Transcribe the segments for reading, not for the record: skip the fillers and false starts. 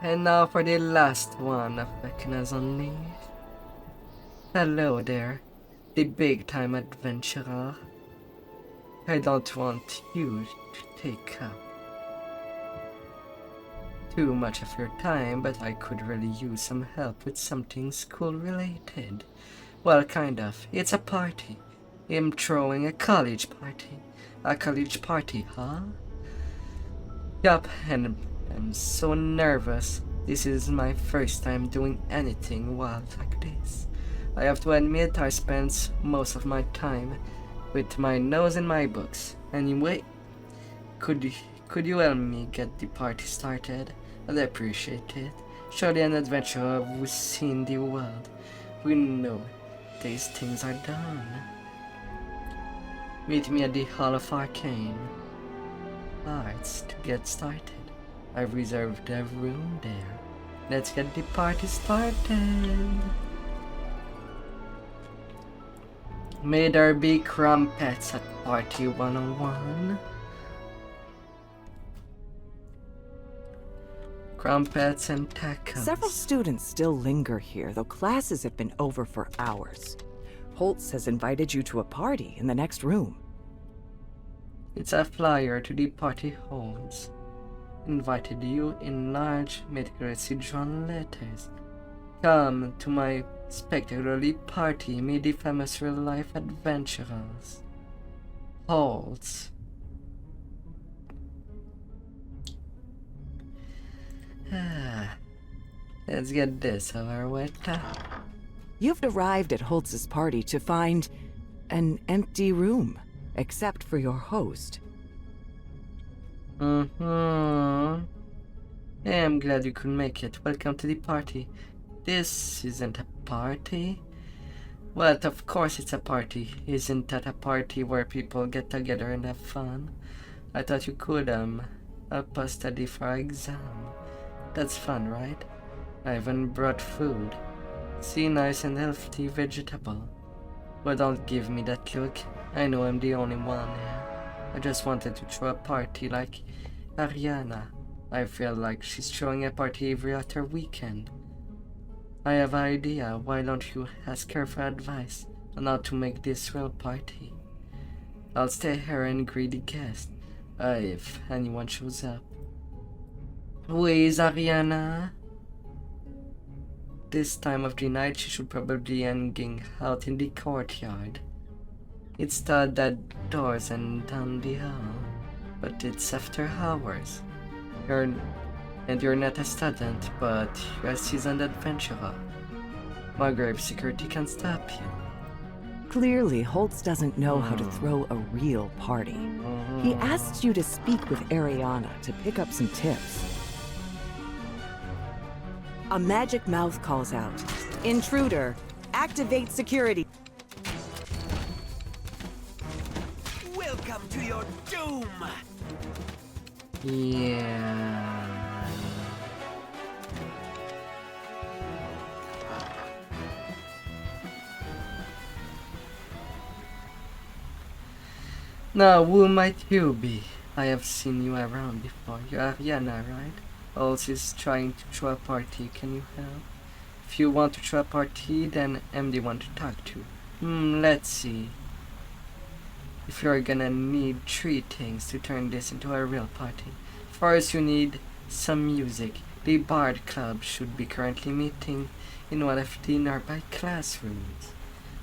And now for the last one of Vecna's Unleashed. Hello there, the big-time adventurer. I don't want you to take up too much of your time, but I could really use some help with something school-related. Well, kind of. It's a party. I'm throwing a college party. A college party, huh? Yup, and I'm so nervous. This is my first time doing anything wild like this. I have to admit I spent most of my time with my nose in my books. Anyway, could you help me get the party started? I'd appreciate it. Surely an adventurer who's seen the world. We know these things are done. Meet me at the Hall of Arcane Arts to get started. I've reserved a room there. Let's get the party started. May there be crumpets at Party 101. Crumpets and tacos. Several students still linger here, though classes have been over for hours. Holtz has invited you to a party in the next room. It's a flyer to the party holds. Invited you in large, meticulously drawn letters. Come to my spectacularly party, meet the famous real-life adventurers. Holtz. Let's get this over with. You've arrived at Holtz's party to find an empty room, except for your host. Hey, I'm glad you could make it. Welcome to the party. This isn't a party? Well, of course it's a party. Isn't that a party where people get together and have fun? I thought you could, help us study for our exam. That's fun, right? I even brought food. See, nice and healthy vegetable. But don't give me that look. I know I'm the only one here. I just wanted to throw a party like Ariana. I feel like she's throwing a party every other weekend. I have an idea. Why don't you ask her for advice on how to make this real party? I'll stay here and greet the guests, if anyone shows up. Who is Ariana? This time of the night she should probably be hanging out in the courtyard. It's thought that doors and down the hall, but it's after hours. You're not a student, but you're a seasoned adventurer. Margrave security can stop you. Clearly, Holtz doesn't know how to throw a real party. He asks you to speak with Ariana to pick up some tips. A magic mouth calls out, "Intruder, activate security." Welcome to your doom! Yeah. Now, who might you be? I have seen you around before. You're Ariana, right? Also is trying to throw a party. Can you help? If you want to throw a party, then I'm the one to talk to. Let's see. If you're gonna need 3 things to turn this into a real party. First, you need some music. The Bard Club should be currently meeting in one of the nearby classrooms.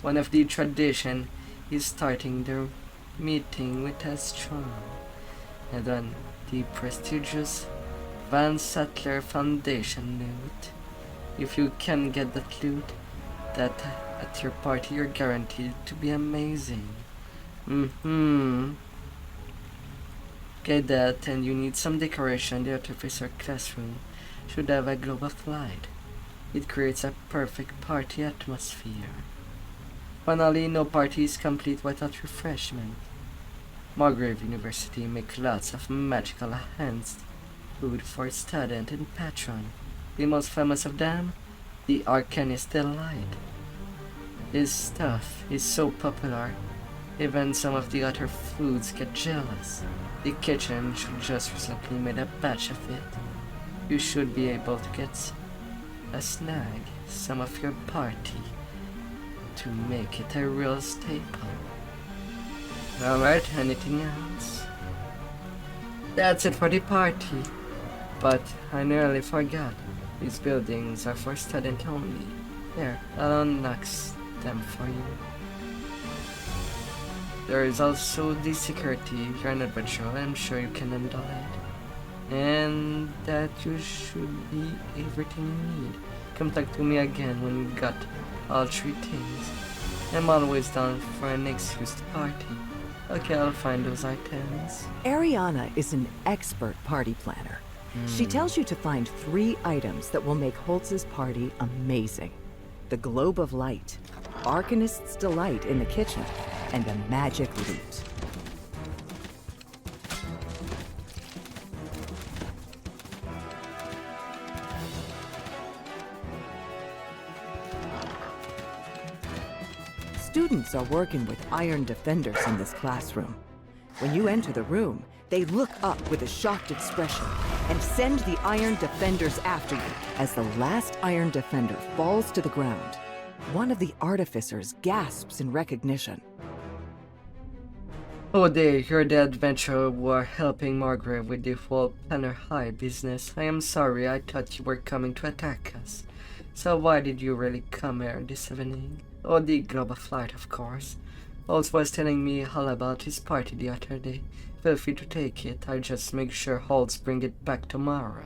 One of the tradition is starting their meeting with a strum. And then the prestigious Van Sattler Foundation loot. If you can get that loot, that at your party you're guaranteed to be amazing. Get that, and you need some decoration. The artificer classroom should have a globe of light. It creates a perfect party atmosphere. Finally, no party is complete without refreshment. Margrave University make lots of magical enhanced food for student and patron. The most famous of them, the Arcanist Delight. This stuff is so popular, even some of the other foods get jealous. The kitchen should just recently made a batch of it. you should be able to get a snag some of your party to make it a real staple. Alright, anything else? That's it for the party. But I nearly forgot. These buildings are for student only. Here, I'll unlock them for you. There is also the security. If you're an adventurer, I'm sure you can handle it. And that you should be everything you need. Come talk to me again when you got all three things. I'm always down for an excuse to party. Okay, I'll find those items. Ariana is an expert party planner. She tells you to find 3 items that will make Holtz's party amazing. The Globe of Light, Arcanist's Delight in the kitchen, and a magic lute. Students are working with iron defenders in this classroom. When you enter the room, they look up with a shocked expression and send the iron defenders after you. As the last iron defender falls to the ground, one of the artificers gasps in recognition. Oh dear, you're the adventurer who are helping Margaret with the whole Planner High business. I am sorry, I thought you were coming to attack us. So why did you really come here this evening? Oh, the Globe of Light, of course. Holtz was telling me all about his party the other day. Feel free to take it. I'll just make sure Holtz bring it back tomorrow.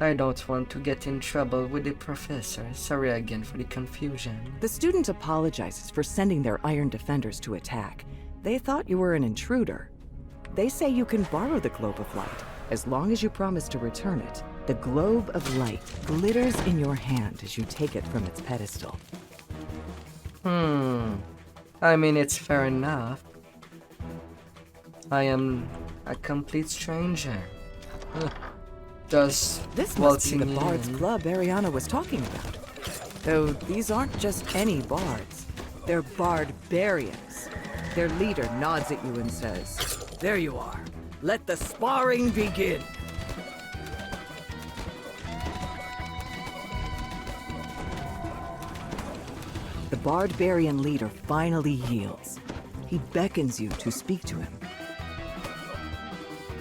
I don't want to get in trouble with the professor. Sorry again for the confusion. The student apologizes for sending their iron defenders to attack. They thought you were an intruder. They say you can borrow the Globe of Light, as long as you promise to return it. The Globe of Light glitters in your hand as you take it from its pedestal. I mean, it's fair enough. I am a complete stranger. Just This must be waltzing the Bard's in. Club Ariana was talking about. Though these aren't just any bards. They're barbarians. Their leader nods at you and says, "There you are. Let the sparring begin." The barbarian leader finally yields. He beckons you to speak to him.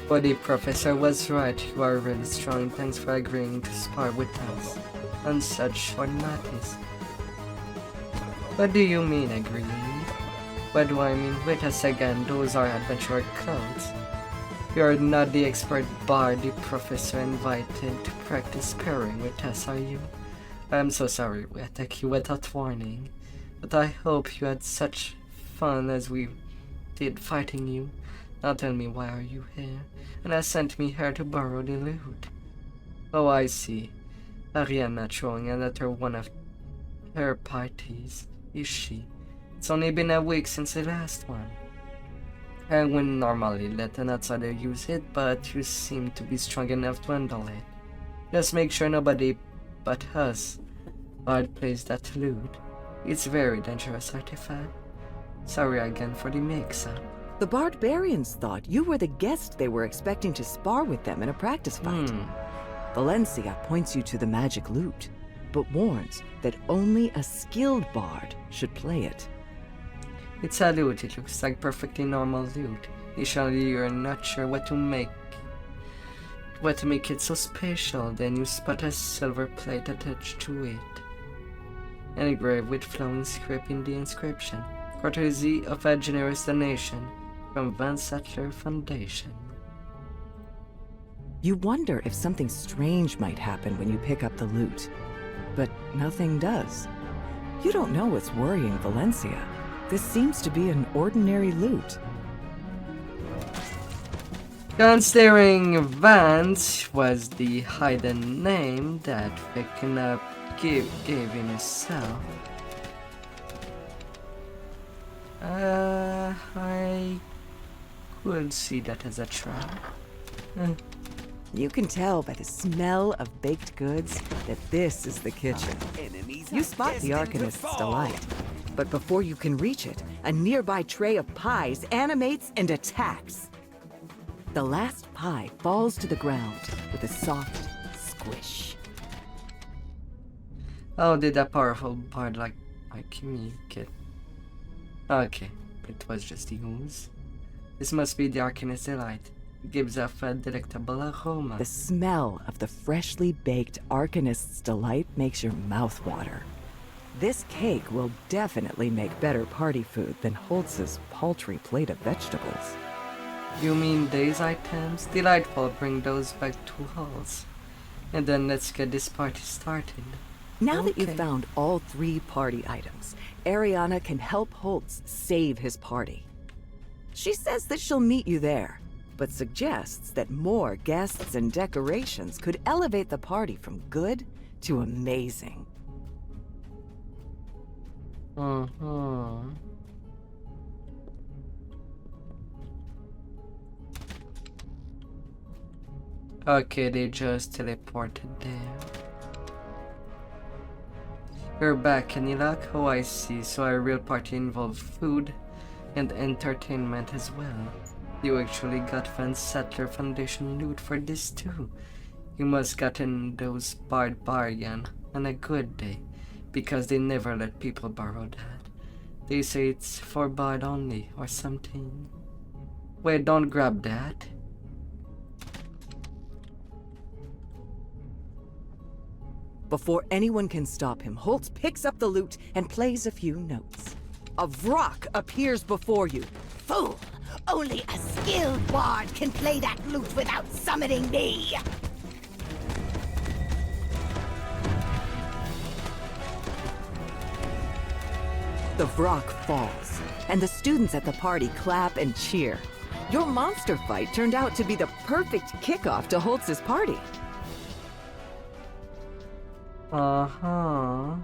But the professor was right. You are really strong. Thanks for agreeing to spar with us on such short notice. What do you mean, agreeing? What do I mean? Wait a second, those are adventurer clothes. You're not the expert bard the professor invited to practice sparring with us, are you? I'm so sorry we attacked you without warning, but I hope you had such fun as we did fighting you. Now tell me, why are you here? And has sent me here to borrow the loot. Oh, I see. Ariana throwing another one of her parties, is she? It's only been a week since the last one. I wouldn't normally let an outsider use it, but you seem to be strong enough to handle it. Just make sure nobody but us Bard plays that loot. It's very dangerous artifact. Sorry again for the mix-up. The barbarians thought you were the guest they were expecting to spar with them in a practice fight. Valencia points you to the magic lute, but warns that only a skilled bard should play it. It's a loot. It looks like perfectly normal loot. Initially, you're not sure what to make it so special. Then you spot a silver plate attached to it, and engraved with flowing script in the inscription, courtesy of a generous donation from Van Sattler Foundation. You wonder if something strange might happen when you pick up the loot, but nothing does. You don't know what's worrying Valencia. This seems to be an ordinary loot. Considering Vance was the hidden name that Vecna gave himself, I could see that as a trap. You can tell by the smell of baked goods that this is the kitchen. Enemies You are spot the destined to Arcanist's fall. delight, but before you can reach it, a nearby tray of pies animates and attacks. The last pie falls to the ground with a soft squish. Oh, did a powerful bard like me get? Okay, it was just the ooze. This must be the Arcanist's delight. It gives off a delectable aroma. The smell of the freshly baked Arcanist's delight makes your mouth water. This cake will definitely make better party food than Holtz's paltry plate of vegetables. You mean these items? Delightful, bring those back to halls. And then let's get this party started. Now that you've Okay. found all 3 party items, Ariana can help Holtz save his party. She says that she'll meet you there, but suggests that more guests and decorations could elevate the party from good to amazing. Okay, they just teleported there. You're back, any luck? Oh, I see. So a real party involved food and entertainment as well. You actually got Van Sattler Foundation loot for this too. You must gotten those barbarian on a good day, because they never let people borrow that. They say it's for bard only or something. Wait, don't grab that. Before anyone can stop him, Holtz picks up the loot and plays a few notes. A Vrock appears before you. Fool! Only a skilled bard can play that lute without summoning me! The Vrock falls, and the students at the party clap and cheer. Your monster fight turned out to be the perfect kickoff to Holtz's party. Uh-huh.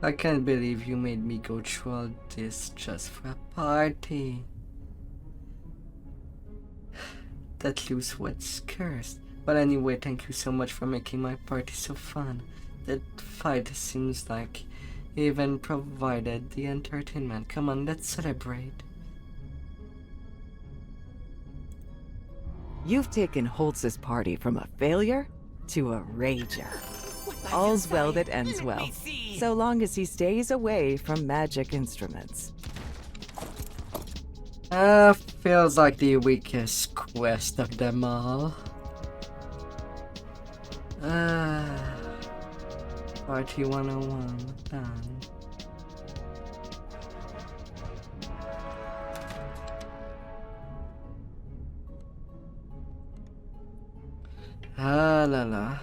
I can't believe you made me go through all this just for a party. That loose wet's cursed. But anyway, thank you so much for making my party so fun. That fight seems like even provided the entertainment. Come on, let's celebrate. You've taken Holtz's party from a failure to a rager. All's well that ends well, so long as he stays away from magic instruments. Feels like the weakest quest of them all. Party 101 done. Ah la la.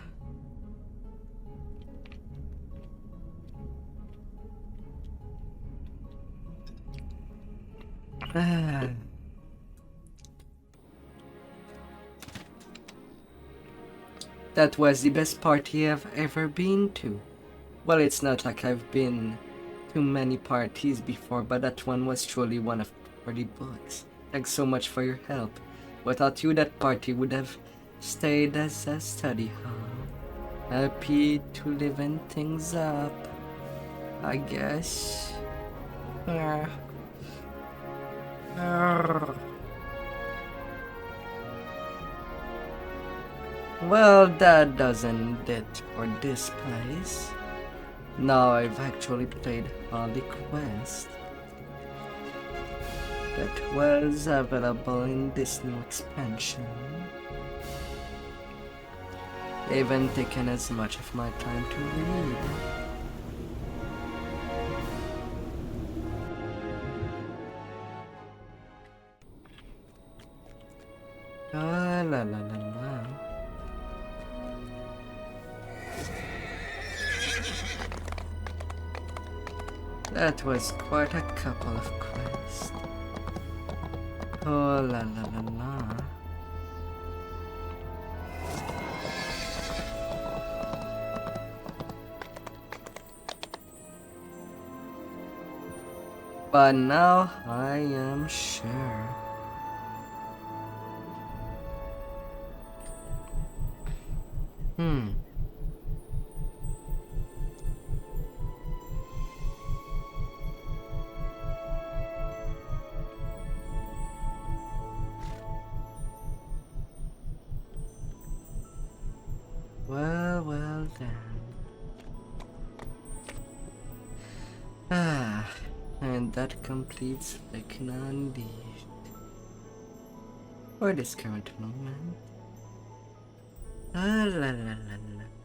That was the best party I've ever been to. Well, it's not like I've been to many parties before, but that one was truly one of the books. Thanks so much for your help. Without you, that party would have stayed as a study hall. Happy to liven things up, I guess. Well, that doesn't it for this place. Now I've actually played all the quests that was available in this new expansion. They haven't taken as much of my time to read. Ah la la la la. That was quite a couple of quests. Oh la la la la. But now I am sure Hmm. Well then. Ah, and that completes Vecna indeed. For this current moment. La la la la la.